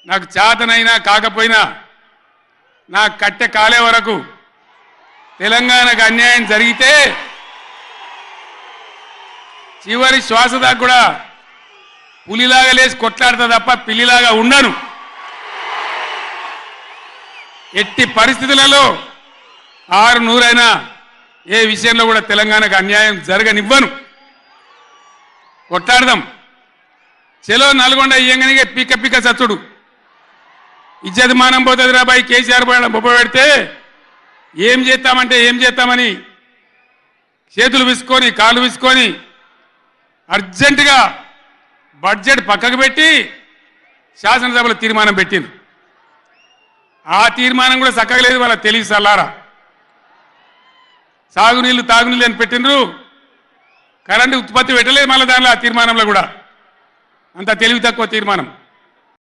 నాకు చేతనైనా కాకపోయినా నా కట్టె కాలే వరకు తెలంగాణకు అన్యాయం జరిగితే చివరి శ్వాస దాకా కూడా పులిలాగా లేచి కొట్లాడతా తప్ప పిల్లిలాగా ఉండను. ఎట్టి పరిస్థితులలో 600 ఏ విషయంలో కూడా తెలంగాణకు అన్యాయం జరగనివ్వను. కొట్లాడదాం. చెలో నల్గొండ ఇయ్యంగానే పిక్క పిక్క సచ్చుడు ఇజ్జత్ మానం పోతుంది రాబాయి. కేసీఆర్ బొబ్బ పెడితే ఏం చేస్తామంటే ఏం చేస్తామని చేతులు విసుకొని కాళ్ళు విసుకొని అర్జెంటుగా బడ్జెట్ పక్కకు పెట్టి శాసనసభలో తీర్మానం పెట్టింది. ఆ తీర్మానం కూడా చక్కగా లేదు. వాళ్ళ తెలివి సల్లారా. సాగునీళ్ళు తాగునీళ్ళు అని పెట్టినరు. కరెంటు ఉత్పత్తి పెట్టలేదు మళ్ళీ దానిలో ఆ తీర్మానంలో కూడా. అంత తెలివి తక్కువ తీర్మానం.